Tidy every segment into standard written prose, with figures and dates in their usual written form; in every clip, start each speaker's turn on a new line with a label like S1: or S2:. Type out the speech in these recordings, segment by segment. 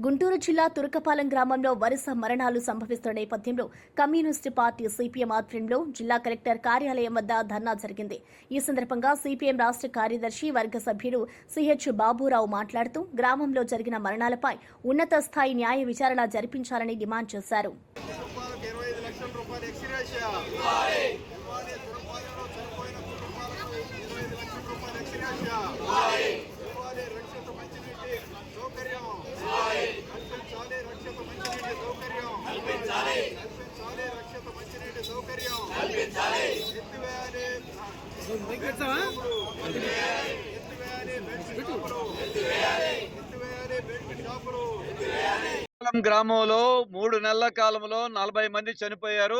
S1: గుంటూరు జిల్లా తురకపాలెం గ్రామంలో వరుస మరణాలు సంభవిస్తున్న నేపథ్యంలో కమ్యూనిస్టు పార్టీ సిపిఎం ఆధ్వర్యంలో జిల్లా కలెక్టర్ కార్యాలయం వద్ద ధర్నా జరిగింది. ఈ సందర్భంగా సిపిఎం రాష్ట్ర కార్యదర్శి వర్గ సభ్యుడు సిహెచ్ బాబురావు మాట్లాడుతూ గ్రామంలో జరిగిన మరణాలపై ఉన్నత స్థాయి న్యాయ విచారణ జరిపించాలని డిమాండ్ చేశారు.
S2: గ్రామంలో 3 నెలల కాలంలో 40 మంది చనిపోయారు.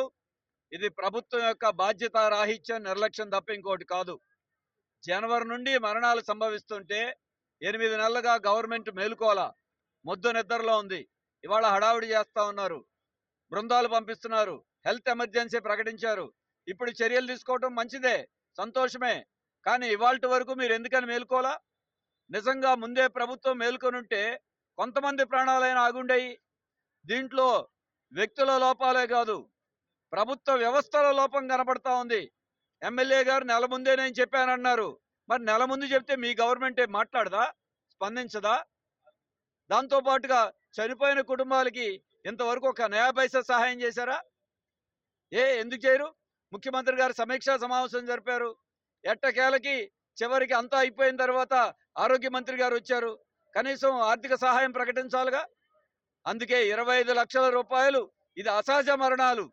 S2: ఇది ప్రభుత్వం యొక్క బాధ్యత రాహిత్యం, నిర్లక్ష్యం తప్ప ఇంకోటి కాదు. జనవరి నుండి మరణాలు సంభవిస్తుంటే 8 నెలలుగా గవర్నమెంట్ మేలుకోలా, మొద్దు నిద్రలో ఉంది. ఇవాళ హడావుడి చేస్తా ఉన్నారు, బృందాలు పంపిస్తున్నారు, హెల్త్ ఎమర్జెన్సీ ప్రకటించారు. ఇప్పుడు చర్యలు తీసుకోవడం మంచిదే, సంతోషమే. కానీ ఇవాల్టి వరకు మీరు ఎందుకని మేలుకోలా? నిజంగా ముందే ప్రభుత్వం మేలుకొనుంటే కొంతమంది ప్రాణాలైనా ఆగుండేయి. దీంట్లో వ్యక్తుల లోపాలే కాదు, ప్రభుత్వ వ్యవస్థల లోపం కనబడతా ఉంది. ఎమ్మెల్యే గారు నెల ముందే నేను చెప్పానన్నారు. మరి నెల ముందు చెప్తే మీ గవర్నమెంట్ మాట్లాడదా, స్పందించదా? దాంతో పాటుగా చనిపోయిన కుటుంబాలకి ఇంతవరకు ఒక నయా పైసా సహాయం చేశారా? ఎందుకు చేయరు? ముఖ్యమంత్రి గారు సమీక్షా సమావేశం జరిపారు. ఎట్టకేలకి చివరికి అంతా అయిపోయిన తర్వాత ఆరోగ్య మంత్రి గారు వచ్చారు. కనీసం ఆర్థిక సహాయం ప్రకటించాలిగా. అందుకే 25 లక్షల రూపాయలు. ఇది అసహజ మరణాలు,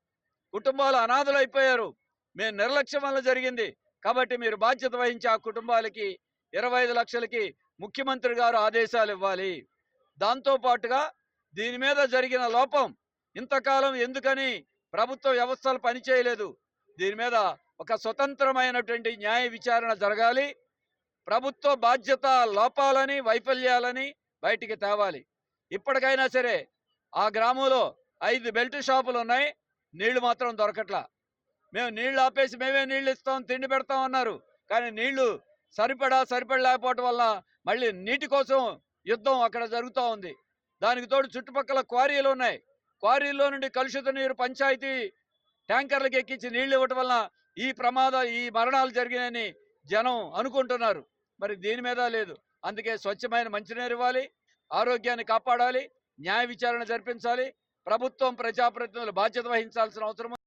S2: కుటుంబాలు అనాథలు అయిపోయారు. మేము నిర్లక్ష్యం వల్ల జరిగింది కాబట్టి మీరు బాధ్యత వహించి ఆ కుటుంబాలకి 25 లక్షలకి ముఖ్యమంత్రి గారు ఆదేశాలు ఇవ్వాలి. దాంతో పాటుగా దీని మీద జరిగిన లోపం, ఇంతకాలం ఎందుకని ప్రభుత్వ వ్యవస్థలు పనిచేయలేదు, దీని మీద ఒక స్వతంత్రమైనటువంటి న్యాయ విచారణ జరగాలి. ప్రభుత్వ బాధ్యత లోపాలని, వైఫల్యాలని బయటికి తేవాలి. ఇప్పటికైనా సరే ఆ గ్రామంలో 5 బెల్ట్ షాపులు ఉన్నాయి, నీళ్లు మాత్రం దొరకట్లా. మేము నీళ్లు ఆపేసి మేమే నీళ్లు ఇస్తాం, తిండి పెడతాం అన్నారు. కానీ నీళ్లు సరిపడలేకపోవటం వల్ల మళ్ళీ నీటి కోసం యుద్ధం అక్కడ జరుగుతూ ఉంది. దానికి తోడు చుట్టుపక్కల క్వారీలు ఉన్నాయి. క్వారీల్లో నుండి కలుషిత నీరు పంచాయతీ ట్యాంకర్లకు ఎక్కించి నీళ్లు ఇవ్వటం వల్ల ఈ మరణాలు జరిగినాయని జనం అనుకుంటున్నారు. మరి దీని మీద లేదు. అందుకే స్వచ్ఛమైన మంచినీరు ఇవ్వాలి, ఆరోగ్యాన్ని కాపాడాలి, న్యాయ విచారణ జరిపించాలి. ప్రభుత్వం, ప్రజాప్రతినిధులు బాధ్యత వహించాల్సిన అవసరం.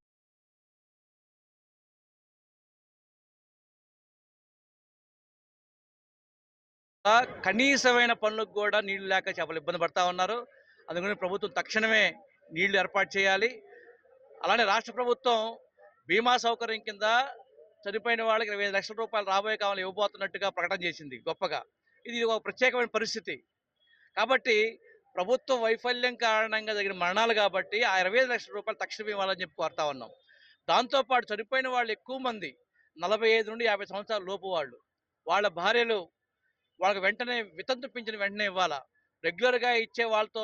S3: కనీసమైన పనులకు కూడా నీళ్లు లేక చేపలు ఇబ్బంది పడతా ఉన్నారు. అందుకని ప్రభుత్వం తక్షణమే నీళ్లు ఏర్పాటు చేయాలి. అలానే రాష్ట్ర ప్రభుత్వం బీమా సౌకర్యం కింద చనిపోయిన వాళ్ళకి 25 లక్షల రూపాయలు రాబోయే కాలంలో ఇవ్వబోతున్నట్టుగా ప్రకటన చేసింది గొప్పగా. ఇది ఒక ప్రత్యేకమైన పరిస్థితి. కాబట్టి ప్రభుత్వ వైఫల్యం కారణంగా జరిగిన మరణాలు కాబట్టి ఆ 25 లక్షల రూపాయలు తక్షణం ఇవ్వాలని చెప్పి కోరుతా ఉన్నాం. దాంతోపాటు చనిపోయిన వాళ్ళు ఎక్కువ మంది 45 నుండి 50 సంవత్సరాల లోపు వాళ్ళు, వాళ్ళ భార్యలు, వాళ్ళకి వెంటనే వితంతు పింఛను వెంటనే ఇవ్వాలా. రెగ్యులర్గా ఇచ్చే వాళ్ళతో